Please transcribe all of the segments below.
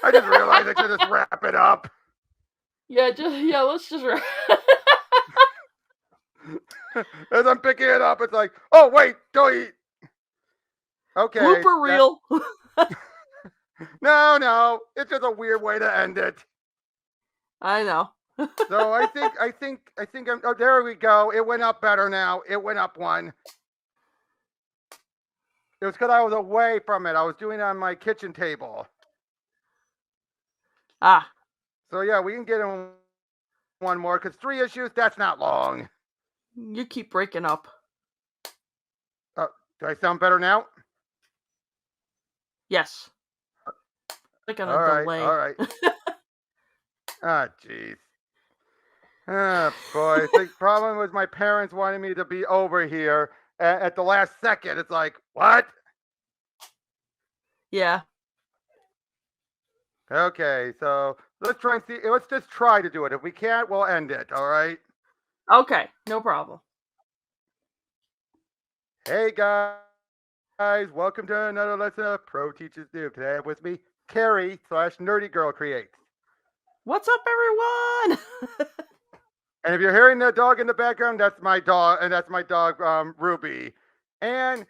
I just realized I should just wrap it up. Yeah, let's just wrap. As I'm picking it up, it's like, oh wait, don't eat. Okay. Blooper reel. No, it's just a weird way to end it. I know. So I think I'm. Oh, there we go. It went up better now. It went up one. It was because I was away from it. I was doing it on my kitchen table. Ah. So yeah, we can get in one more because 3 issues. That's not long. You keep breaking up. Do I sound better now? Yes. Like on a delay. All right. Ah, jeez. Ah, boy. The problem was my parents wanted me to be over here at the last second. It's like, what? Yeah. Okay, so let's try and see. Let's just try to do it. If we can't, we'll end it. All right. Okay, no problem. Hey guys, welcome to another lesson of Pro Teaches Do. Today I have with me Carrie / Nerdy Girl Creates. What's up, everyone? And if you're hearing the dog in the background, that's my dog, and that's my dog, Ruby. And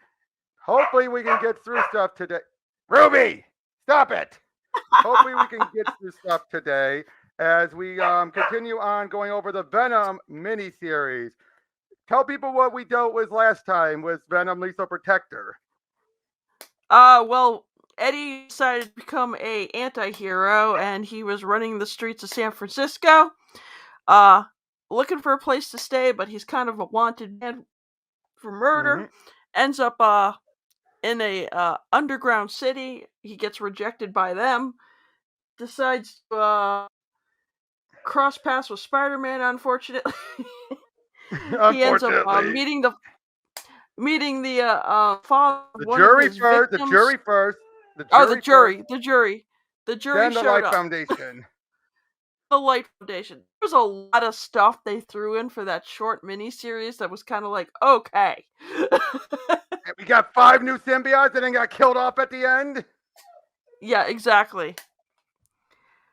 hopefully we can get through stuff today. Ruby, stop it! Hopefully we can get through stuff today as we continue on going over the Venom Mini series. Tell people what we dealt with last time with Venom Lethal Protector. Well, Eddie decided to become a anti-hero, and he was running the streets of San Francisco, looking for a place to stay, but he's kind of a wanted man for murder. Mm-hmm. Ends up in a underground city. He gets rejected by them. Decides to cross paths with Spider-Man, unfortunately. He ends up meeting the father of one of his victims. The jury first. The jury. Then the Light Foundation. The Light Foundation. There was a lot of stuff they threw in for that short mini-series that was kind of like, okay. We got 5 new symbiotes and then got killed off at the end? Yeah, exactly.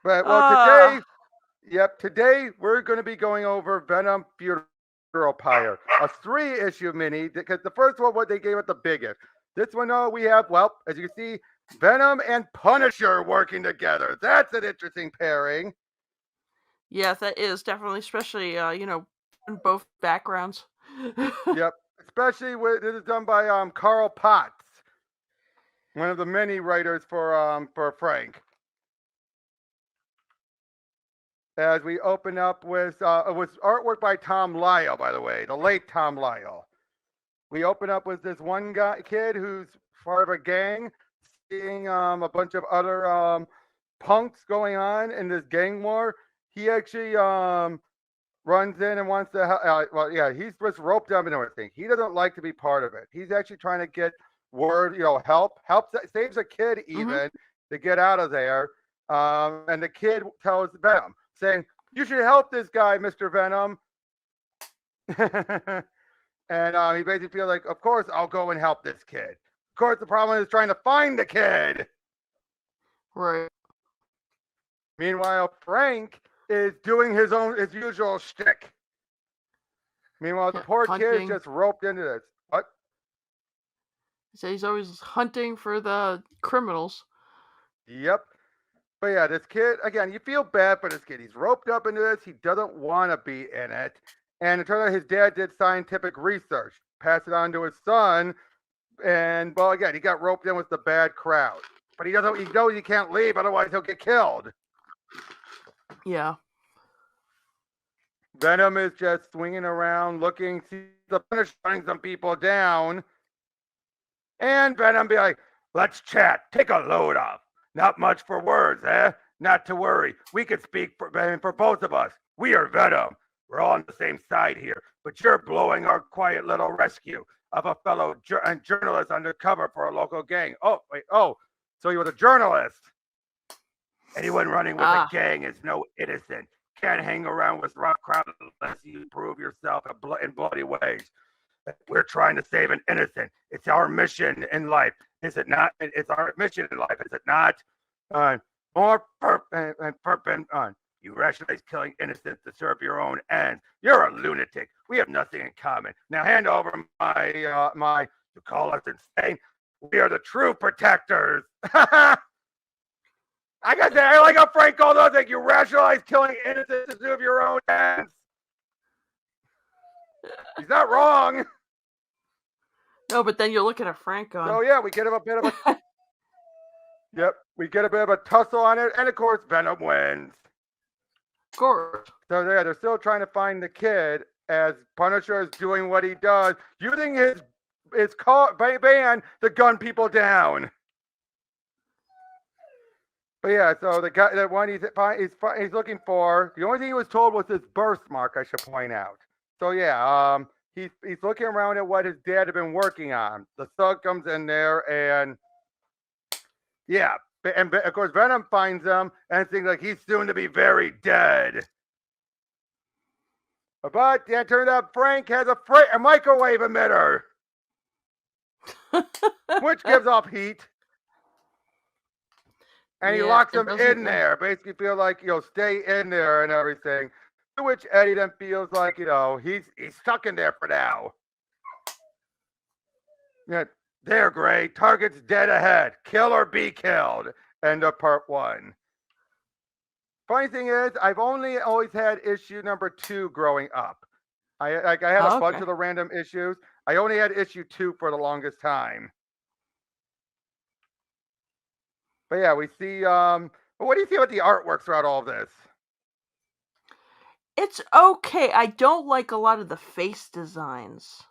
But, well, today we're going to be going over Venom Funeral Pyre, a 3-issue mini, because the first one, what they gave it the biggest. This one, we have, well, as you can see, Venom and Punisher working together. That's an interesting pairing. Yes, that is definitely, especially, in both backgrounds. Yep, especially with, this is done by Carl Potts, one of the many writers for Frank. As we open up with, it was artwork by Tom Lyle, by the way, the late Tom Lyle. We open up with this one kid who's part of a gang, seeing a bunch of other punks going on in this gang war. He actually runs in and wants to, he's just roped up into everything. He doesn't like to be part of it. He's actually trying to get word, help saves a kid even to get out of there. And the kid tells Venom, saying, "You should help this guy, Mr. Venom." And he basically feels like, of course, I'll go and help this kid. Of course, the problem is trying to find the kid. Right. Meanwhile, Frank is doing his usual shtick. Meanwhile, the poor kid is just roped into this. What? So he's always hunting for the criminals. Yep. But yeah, this kid, again, you feel bad for this kid. He's roped up into this. He doesn't want to be in it. And it turns out his dad did scientific research, passed it on to his son. And, well, again, he got roped in with the bad crowd. But he knows he can't leave, otherwise he'll get killed. Yeah. Venom is just swinging around, looking, sees the Punisher running some people down. And Venom be like, "Let's chat. Take a load off. Not much for words, eh? Not to worry. We can speak for both of us. We are Venom. We're all on the same side here. But you're blowing our quiet little rescue of a fellow journalist undercover for a local gang. Oh, wait. Oh, so you were a journalist. Anyone running with a gang is no innocent. Can't hang around with rough crowd unless you prove yourself in bloody ways. We're trying to save an innocent. It's our mission in life. Is it not? It's our mission in life. Is it not? More perp on. You rationalize killing innocents to serve your own ends. You're a lunatic. We have nothing in common. Now hand over my to call us insane. We are the true protectors. I got that. I like how Frank called us like you rationalize killing innocents to serve your own ends. He's not wrong. No, but then you're looking at Frank on. So yeah, we get him a bit of a yep, we get a bit of a tussle on it, and of course Venom wins. Of course. So yeah, they're still trying to find the kid as Punisher is doing what he does, using his band to gun people down. But yeah, so the guy, the one he's looking for, the only thing he was told was his birthmark. I should point out. So yeah, he's looking around at what his dad had been working on. The thug comes in there and yeah, and of course Venom finds him and thinks like he's soon to be very dead. But yeah, it turned out Frank has a microwave emitter, which gives off heat. And he locks him in there. Basically feel like, stay in there and everything. To which Eddie then feels like, he's stuck in there for now. Yeah, there, Gray. Target's dead ahead. Kill or be killed. End of part 1. Funny thing is, I've always had issue number 2 growing up. I had a bunch of the random issues. I only had issue 2 for the longest time. But yeah, we see. What do you see about the artwork throughout all of this? It's okay. I don't like a lot of the face designs.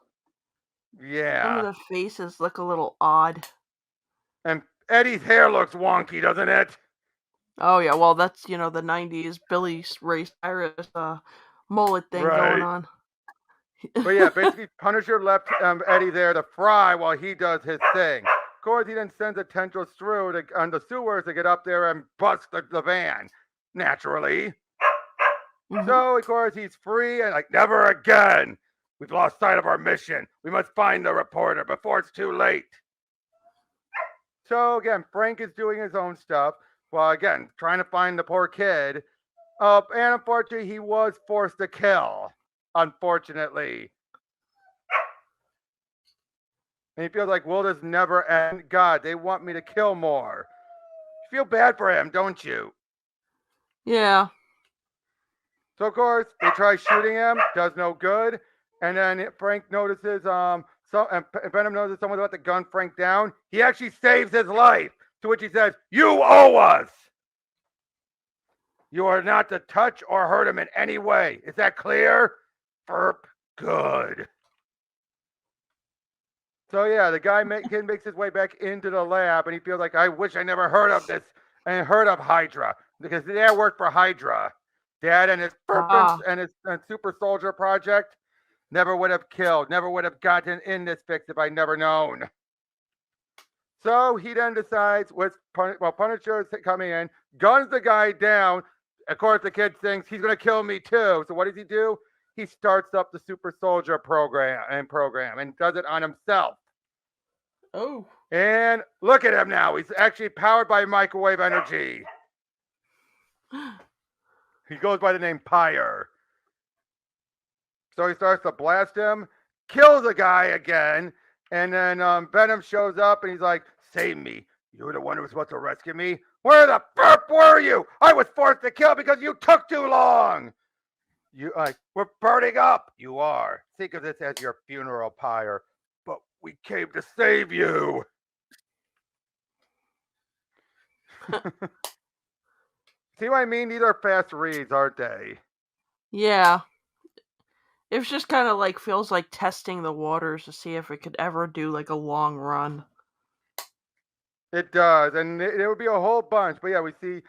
Yeah. Some of the faces look a little odd. And Eddie's hair looks wonky, doesn't it? Oh yeah, well that's the 90s Billy Ray Cyrus mullet thing going on. But yeah, basically Punisher left Eddie there to fry while he does his thing. Of course, he then sends a tendrils through on the sewers to get up there and bust the van. Naturally. Mm-hmm. So, of course, he's free and like, never again. We've lost sight of our mission. We must find the reporter before it's too late. So, again, Frank is doing his own stuff. Well, again, trying to find the poor kid. And unfortunately, he was forced to kill. Unfortunately. And he feels like, will this never end? God, they want me to kill more. You feel bad for him, don't you? Yeah. So, of course, they try shooting him. Does no good. And then Frank notices, Venom notices someone's about to gun Frank down. He actually saves his life. To which he says, you owe us. You are not to touch or hurt him in any way. Is that clear? Burp. Good. So yeah, the guy makes his way back into the lab, and he feels like, I wish I never heard of this and heard of Hydra, because Dad worked for Hydra. Dad and his purpose and his super soldier project never would have killed, never would have gotten in this fix if I'd never known. So he then decides, Punisher is coming in, guns the guy down. Of course, the kid thinks he's going to kill me too. So what does he do? He starts up the super soldier program and does it on himself. Oh. And look at him now. He's actually powered by microwave energy. He goes by the name Pyre. So he starts to blast him, kills the guy again, and then Venom shows up and he's like, save me. You were the one who was supposed to rescue me. Where the burp were you? I was forced to kill because you took too long. We're burning up. You are. Think of this as your funeral pyre. But we came to save you. See what I mean? These are fast reads, aren't they? Yeah. It was just kind of like, feels like testing the waters to see if it could ever do like a long run. It does. And there would be a whole bunch. But yeah, we see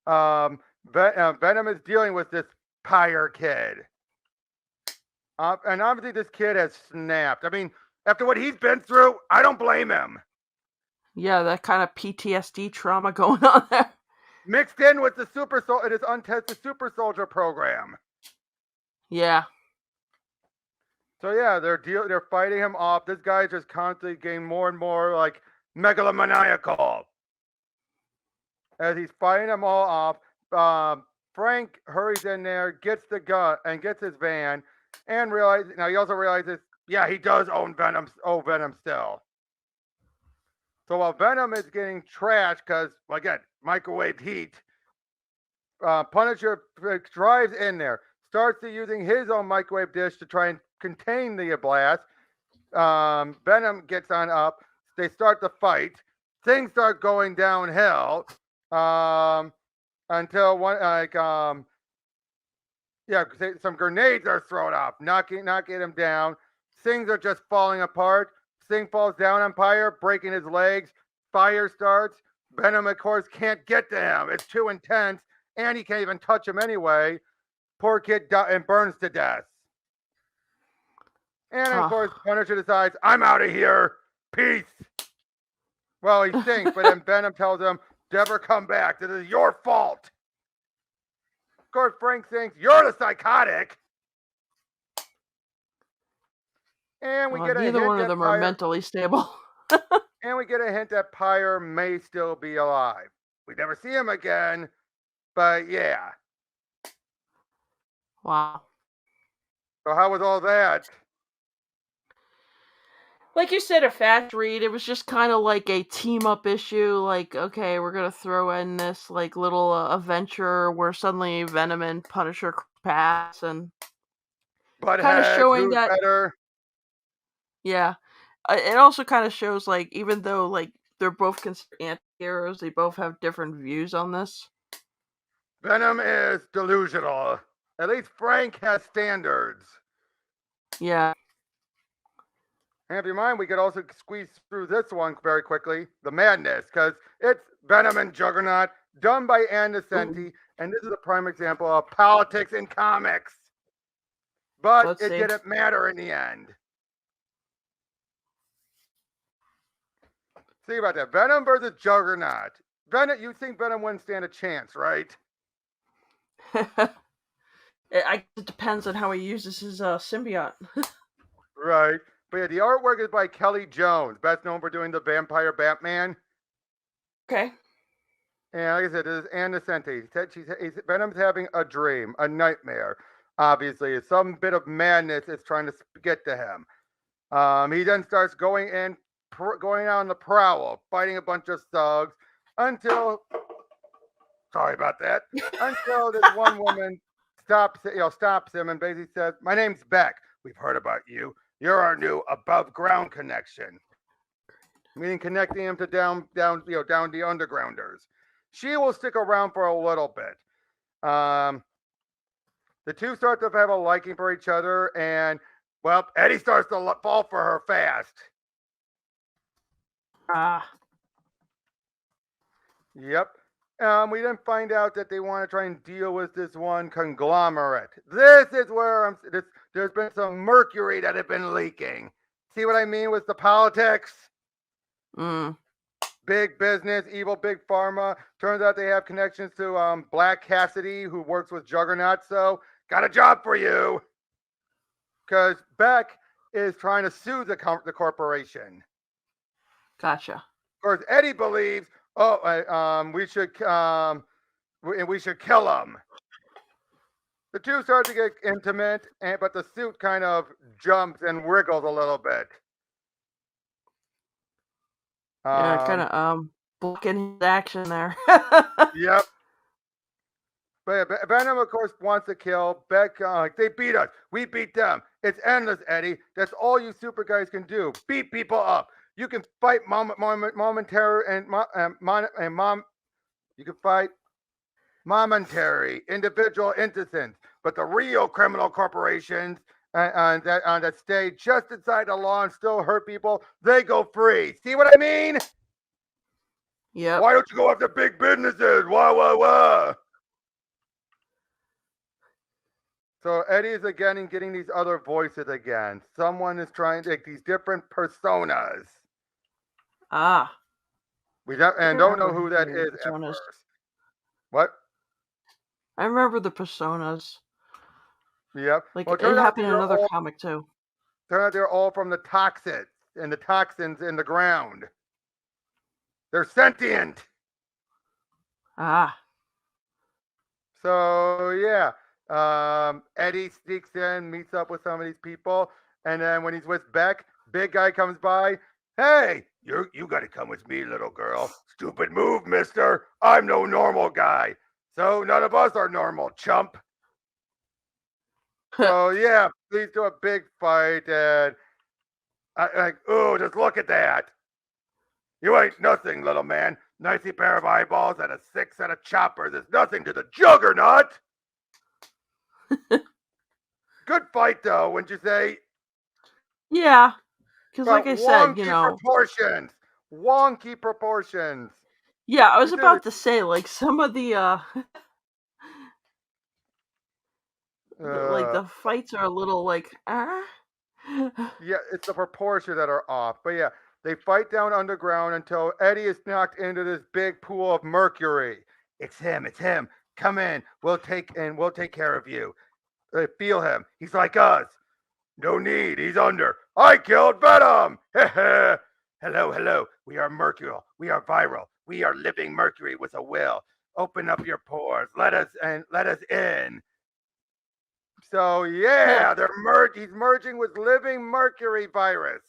Venom is dealing with this Pyre kid. And obviously this kid has snapped. I mean, after what he's been through, I don't blame him. Yeah, that kind of PTSD trauma going on there. Mixed in with the his untested super soldier program. Yeah. So yeah, they're fighting him off. This guy just constantly getting more and more like megalomaniacal. as he's fighting them all off. Frank hurries in there, gets the gun and gets his van, and realizes now he also realizes, yeah, he does own Venom. Oh, Venom still. So while Venom is getting trashed because again microwave heat, Punisher drives in there, starts using his own microwave dish to try and contain the blast. Venom gets on up. They start to fight. Things start going downhill until some grenades are thrown off, knocking him down. Things are just falling apart. Sting falls down on Pyre, breaking his legs. Fire starts. Venom, of course, can't get to him. It's too intense, and he can't even touch him anyway. Poor kid and burns to death. And of course, Punisher decides, I'm out of here. Peace. Well, he thinks, but then Venom tells him, never come back. This is your fault. Of course, Frank thinks, you're the psychotic. And we get a hint neither one of them are mentally stable. And we get a hint that Pyre may still be alive. We never see him again, but yeah. Wow. So how was all that? Like you said, a fast read. It was just kind of like a team-up issue. Like, okay, we're gonna throw in this like little adventure where suddenly Venom and Punisher pass, and kind of showing that. Better? Yeah, it also kind of shows like even though like they're both considered anti-heroes, they both have different views on this. Venom is delusional. At least Frank has standards. Yeah. And if you mind, we could also squeeze through this one very quickly, the madness, because it's Venom and Juggernaut, done by Ann Nocenti, and this is a prime example of politics in comics. But it didn't matter in the end. See about that. Venom versus Juggernaut. Venom, you think Venom wouldn't stand a chance, right? It depends on how he uses his symbiote. Right. But yeah, the artwork is by Kelly Jones, best known for doing the Vampire Batman. Okay. And like I said, this is Ann Nocenti. Venom's having a dream, a nightmare. Obviously, some bit of madness is trying to get to him. He then starts going out on the prowl, fighting a bunch of thugs until, sorry about that, until this one woman stops him and basically says, "My name's Beck. We've heard about you. You're our new above ground connection," meaning connecting him to down the undergrounders. She will stick around for a little bit. The two start to have a liking for each other, and well, Eddie starts to fall for her fast. Yep. We then find out that they want to try and deal with this one conglomerate. This is where there's been some mercury that had been leaking. See what I mean with the politics? Big business, evil big pharma. Turns out they have connections to Black Cassidy, who works with Juggernaut. So, got a job for you. Because Beck is trying to sue the corporation. Gotcha. Of course, Eddie believes, we should kill him. The two start to get intimate, but the suit kind of jumps and wriggles a little bit. Yeah, kind of blocking his action there. Yep. But Venom, of course, wants to kill Beck. They beat us. We beat them. It's endless, Eddie. That's all you super guys can do. Beat people up. You can fight momentary you can fight momentary individual innocence, but the real criminal corporations that stay just inside the law and still hurt people, they go free. See what I mean? Yeah. Why don't you go after big businesses? Wah. So Eddie is again getting these other voices again. Someone is trying to take these different personas. We don't know who that is at first. What? I remember the personas. Yep. Like it happened in another comic too. Turns out they're all from the toxins and the toxins in the ground. They're sentient. Ah. So yeah, Eddie sneaks in, meets up with some of these people, and then when he's with Beck, big guy comes by. Hey, you got to come with me, little girl. Stupid move, mister. I'm no normal guy. So none of us are normal, chump. So yeah, leads to a big fight, and ooh, just look at that. You ain't nothing, little man. Nicey pair of eyeballs and a 6 set of choppers is nothing to the Juggernaut. Good fight, though, wouldn't you say? Yeah, because like But I said, wonky proportions. Wonky proportions. yeah, I was This is about to say, like, some of like, the fights are a little, like, ah? yeah, it's the proportions that are off. But yeah, they fight down underground until Eddie is knocked into this big pool of mercury. It's him. It's him. Come in. We'll take care of you. Feel him. He's like us. No need. He's under. I killed Venom. Hello, hello. We are mercurial. We are viral. We are living mercury with a will. Open up your pores. Let us in. So yeah, he's merging with living mercury virus.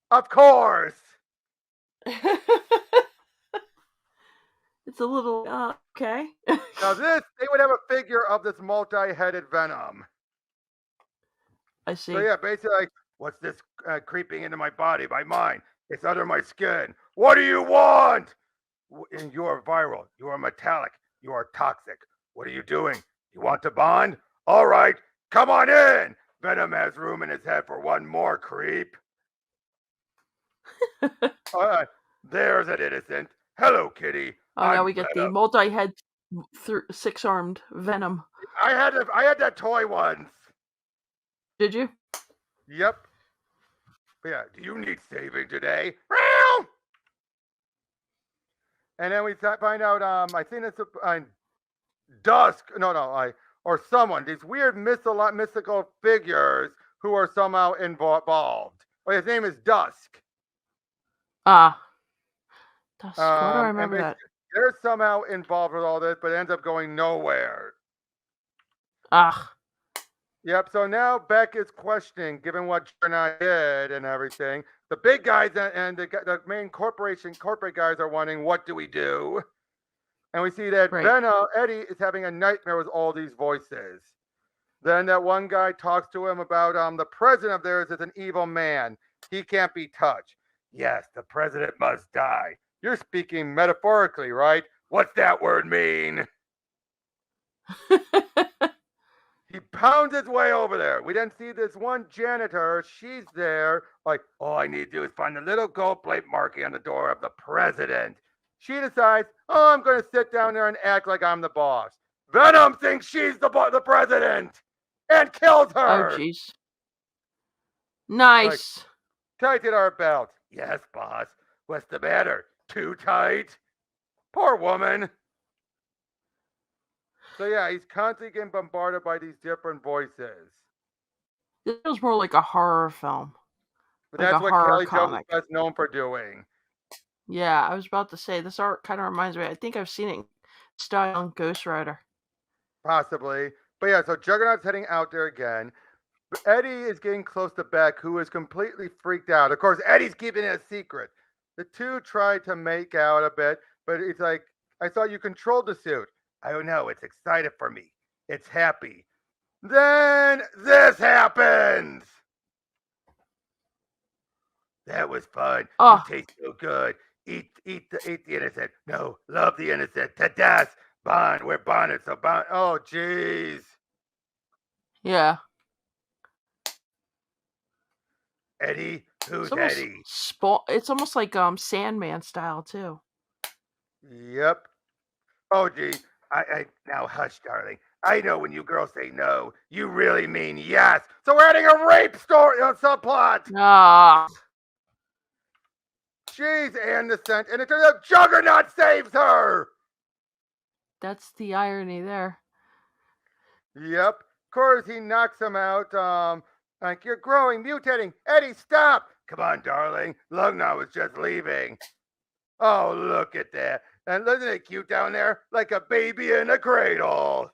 Of course. It's a little, okay. Now they would have a figure of this multi-headed Venom. I So see. yeah, basically, like, what's this creeping into my body by mine? It's under my skin. What do you want? And you are viral. You are metallic. You are toxic. What are you doing? You want to bond? All right, come on in. Venom has room in his head for one more creep. All right, there's an innocent. Hello, kitty. Oh, now I'm we get the Venom. multi-head, six-armed Venom. I had that toy once. Did you? Yep. But yeah. Do you need saving today? And then we find out. I think it's Dusk. No. Or someone. These weird mystical figures who are somehow involved. Well, his name is Dusk. Ah. Dusk. Why do I And remember that? they're somehow involved with all this, but it ends up going nowhere. Ah. Yep. So now Beck is questioning, given what Juggernaut did and everything. The big guys and the main corporate guys are wondering, what do we do? And we see that Right. Eddie is having a nightmare with all these voices. Then that one guy talks to him about the president of theirs is an evil man. He can't be touched. Yes, the president must die. You're speaking metaphorically, right? What's that word mean? He pounds his way over there. We then see this one janitor. She's there, like, all I need to do is find a little gold plate marking on the door of the president. She decides, oh, I'm going to sit down there and act like I'm the boss. Venom thinks she's the president and kills Oh, her. jeez. Like, Nice. tighten our belt. Yes, boss. What's the matter? Too tight? Poor woman. So yeah, he's constantly getting bombarded by these different voices. This feels more like a horror film. But Like a that's what horror Kelly Jones is comic. best known for doing. Yeah, I was about to say, this art kind of reminds me, I think I've seen it in style on Ghost Rider. Possibly. But yeah, so Juggernaut's heading out there again. But Eddie is getting close to Beck, who is completely freaked out. Of course, Eddie's keeping it a secret. The two try to make out a bit, but it's like, I thought you controlled the suit. I don't know. It's excited for me. It's happy. Then this happens. That was fun. Oh. You taste so good. Eat the innocent. No, love the innocent to death. Bond. We're bonded. So bond. Oh, jeez. Yeah. Eddie, who's It's almost Eddie? it's almost like Sandman style too. Yep. Oh, gee. I now hush, darling. I know when you girls say no, you really mean yes. So we're adding a rape story subplot. Ah. Jeez, Ann Nocenti, and it turns out Juggernaut saves her. That's the irony there. Yep. Of course, he knocks him out. Like, you're growing, mutating. Eddie, stop. Come on, darling. Lugna was just leaving. Oh, look at that. And isn't it cute down there? Like a baby in a cradle.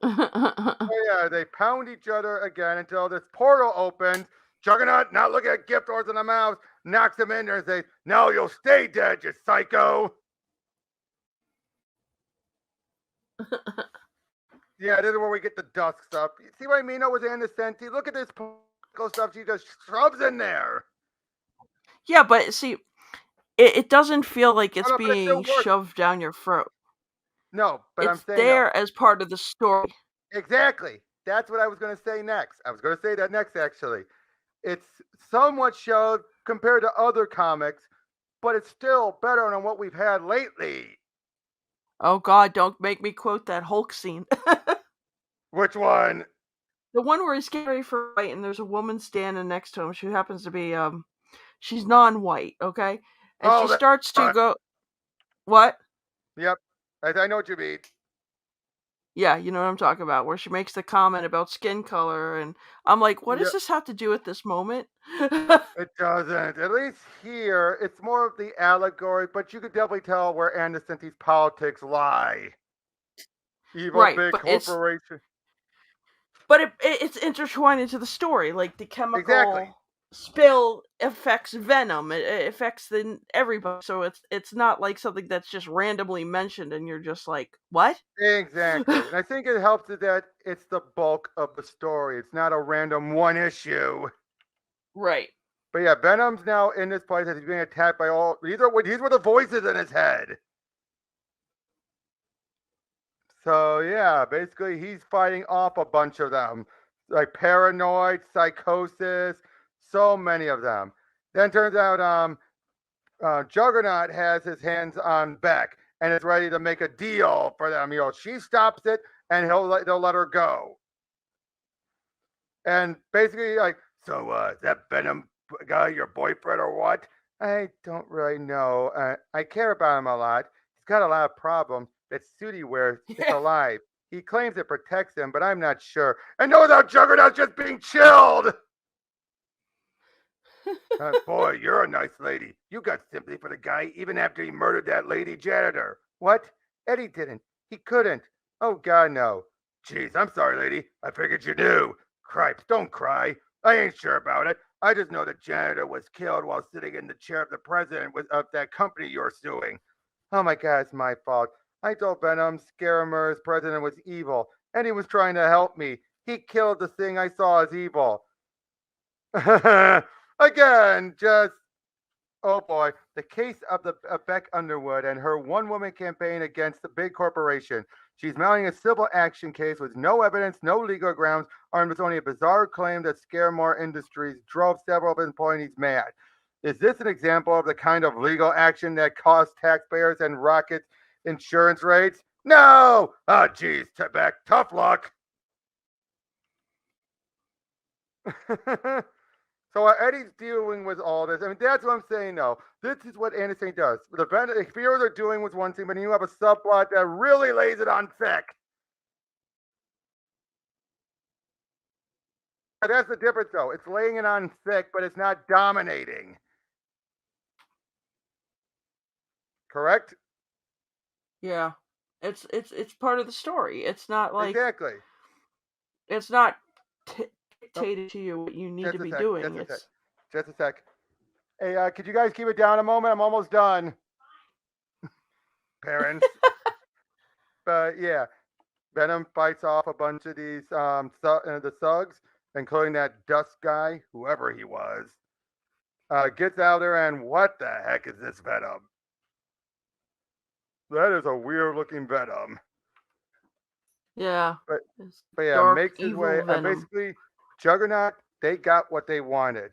Oh yeah, they pound each other again until this portal opens. Juggernaut, not looking at gift horse in the mouth, knocks him in there and says, "Now you'll stay dead, you psycho." Yeah, this is where we get the dusk stuff. You see what I mean? With Ann Nocenti? Look at this political stuff she just shoves in there. Yeah, but see, it doesn't feel like Oh it's no, but it still being works. shoved down your throat. No, but I'm It's saying no. there as part of the story. Exactly. That's what I was going to say next. I was going to say that next, actually. It's somewhat shoved compared to other comics, but it's still better than what we've had lately. Oh god, don't make me quote that Hulk scene. Which one? The one where he's getting ready for a fight and there's a woman standing next to him. She happens to be she's non-white, okay? And she Oh, that starts to one. go what? Yep. I know what you mean. Yeah, you know what I'm talking about, where she makes the comment about skin color and I'm like, what does Yeah, this have to do with this moment? it doesn't. At least here, it's more of the allegory, but you could definitely tell where Ann Nocenti's politics lie. Evil Right, big but it's corporation. it's intertwined into the story, like the Exactly. chemical spill affects Venom. It affects everybody. So it's not like something that's just randomly mentioned and you're just like, "What?" Exactly. And I think it helps that it's the bulk of the story. It's not a random one issue. Right. But yeah, Venom's now in this place that he's being attacked by all these were the voices in his head. So yeah, basically he's fighting off a bunch of them. Like paranoid, psychosis, so many of them. Then turns out Juggernaut has his hands on Beck and is ready to make a deal for them. She stops it and they'll let her go. And basically, like, so is that Venom guy your boyfriend or what? I don't really know. I care about him a lot. He's got a lot of problems. That suit he wears, it's Yeah. alive. He claims it protects him, but I'm not sure. And no, without Juggernaut just being chilled. Boy, you're a nice lady. You got sympathy for the guy even after he murdered that lady janitor. What? Eddie didn't. He couldn't. Oh, God, no. Jeez, I'm sorry, lady. I figured you knew. Cripes, don't cry. I ain't sure about it. I just know the janitor was killed while sitting in the chair of the president of that company you're suing. Oh my God, it's my fault. I told Venom Scaramer's president was evil, and he was trying to help me. He killed the thing I saw as evil. Again, just oh boy, the case of the Beck Underwood and her one-woman campaign against the big corporation. She's mounting a civil action case with no evidence, no legal grounds, armed with only a bizarre claim that Scaramore Industries drove several of its employees mad. Is this an example of the kind of legal action that costs taxpayers and rockets insurance rates? No! Oh, geez, Beck, tough luck. So what Eddie's dealing with all this, I mean, that's what I'm saying. Though this is what Ann Nocenti does. The fear they're doing with one thing, but you have a subplot that really lays it on thick. That's the difference, though. It's laying it on thick, but it's not dominating. Correct? Yeah. It's part of the story. It's not like Exactly. it's not Nope. dictated to you what you need to Just a be sec. doing. Just a sec. It's Just a sec. Hey, could you guys keep it down a moment? I'm almost done. Parents. But yeah, Venom fights off a bunch of these the thugs, including that Dust guy, whoever he was. Gets out there, and what the heck is this Venom? That is a weird looking Venom. yeah. But It's but yeah, dark makes his way, evil and Venom. basically Juggernaut, they got what they wanted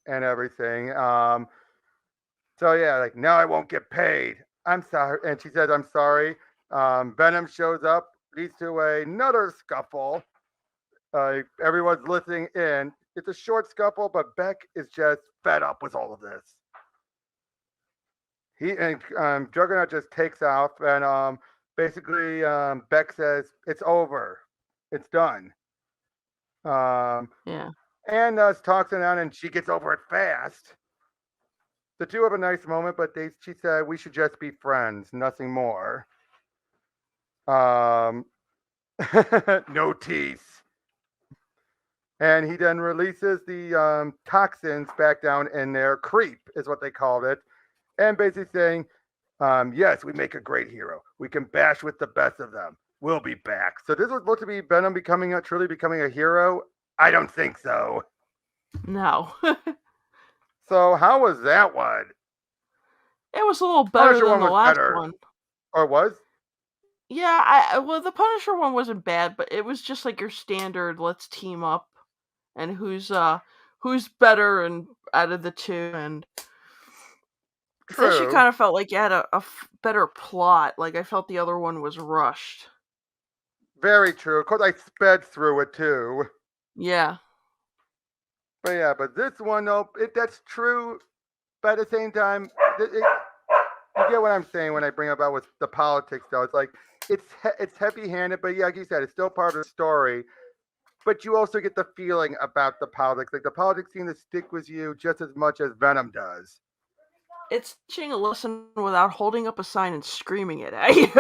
and everything. So yeah, like now I won't get paid. I'm sorry, and she says I'm sorry. Venom shows up, leads to another scuffle. Everyone's listening in. It's a short scuffle, but Beck is just fed up with all of this. He and Juggernaut just takes off, and basically Beck says it's over, it's done. Um, Yeah. and talks it out, and she gets over it fast. The two have a nice moment, but she said we should just be friends, nothing more. Um, no teeth. And he then releases the toxins back down in there. Creep is what they called it. And basically saying, yes, we make a great hero. We can bash with the best of them. We'll be back. So this was supposed to be Venom truly becoming a hero? I don't think so. No. So how was that one? It was a little better Punisher than one the was last better. one. Or was? Yeah, well, the Punisher one wasn't bad, but it was just like your standard let's team up and who's better and out of the two, and this you True. kind of felt like you had a better plot. Like I felt the other one was rushed. Very true. Of course, I sped through it too. Yeah. But yeah, but this one, though, that's true. But at the same time, you get what I'm saying when I bring about with the politics, though. It's like it's heavy-handed, but yeah, like you said, it's still part of the story. But you also get the feeling about the politics. Like the politics seem to stick with you just as much as Venom does. It's teaching a lesson without holding up a sign and screaming it at you.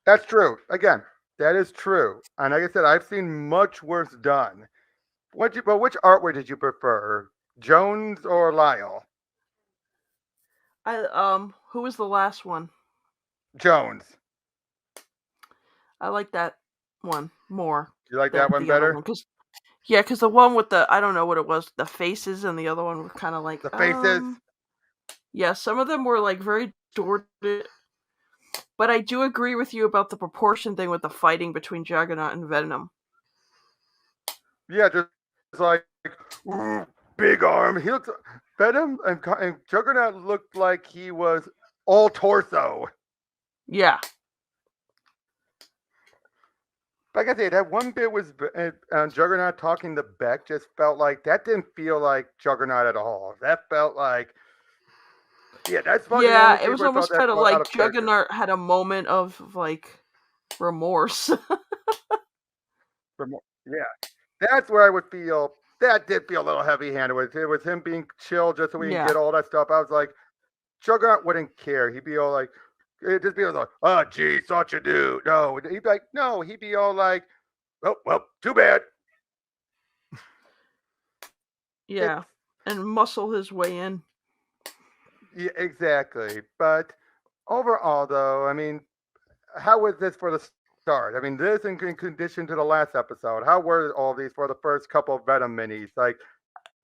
That's true. Again, that is true. And like I said, I've seen much worse done. But which artwork did you prefer, Jones or Lyle? Who was the last one? Jones. I like that one more You like than that one the other better? one because the one with I don't know what it was, the faces, and the other one were kind of like The faces. Yeah, some of them were like very distorted. But I do agree with you about the proportion thing with the fighting between Juggernaut and Venom. Yeah, just like big arm. He looked Venom and Juggernaut looked like he was all torso. Yeah. Like I said, that one bit was Juggernaut talking to Beck just felt like that didn't feel like Juggernaut at all. That felt like that's funny. Yeah, it was almost kind of like Juggernaut had a moment of like remorse. Yeah, that's where I would feel that did feel a little heavy-handed with it. Was him being chill just so we can get all that stuff. I was like, Juggernaut wouldn't care. He'd be all like, it'd just be like, oh, gee, thought you do. No, he'd be like, no, he'd be all like, well, too bad. Yeah, and muscle his way in. Yeah, exactly. But overall, though, I mean, how was this for the start? I mean, this in condition to the last episode. How were all these for the first couple of Venom minis? Like,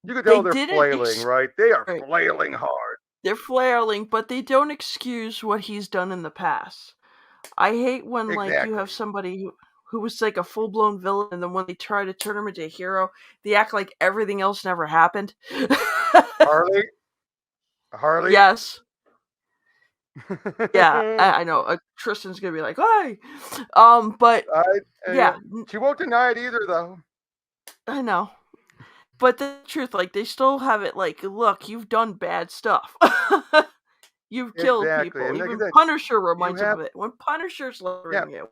you could tell they're flailing, right? They are flailing hard. They're flailing, but they don't excuse what he's done in the past. I hate when like you have somebody who was like a full-blown villain, and then when they try to turn him into a hero, they act like everything else never happened. Harley? Yes. Yeah, I know. Tristan's gonna be like, "Hey," but yeah, she won't deny it either, though. I know, but the truth, like, they still have it. Like, look, you've done bad stuff. You've killed people. And even Punisher reminds him of it when Punisher's loving you.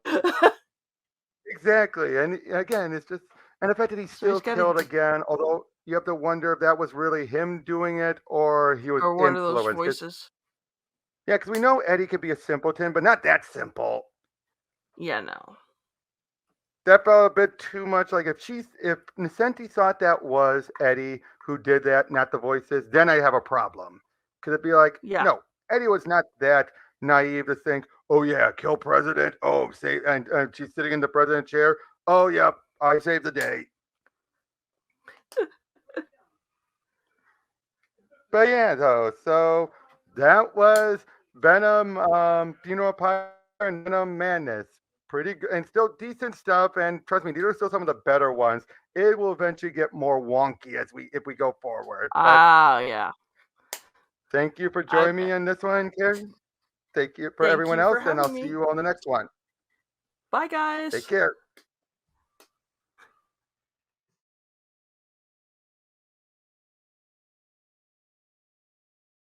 Exactly, and again, it's just the fact that he's still killed again. Although you have to wonder if that was really him doing it or he was one of those voices. Yeah, because we know Eddie could be a simpleton, but not that simple. Yeah, no. That felt a bit too much like if Nocenti thought that was Eddie who did that, not the voices, then I have a problem. Because it'd be like, no, Eddie was not that naive to think, oh yeah, kill president. Oh, and she's sitting in the president chair. Oh, yep, I saved the day. But yeah, though, so that was Venom, Funeral Pyre, and Venom Madness. Pretty good and still decent stuff. And trust me, these are still some of the better ones. It will eventually get more wonky if we go forward. Yeah. Thank you for joining me on this one, Carrie. Thank you for everyone else, and I'll see you on the next one. Bye, guys. Take care.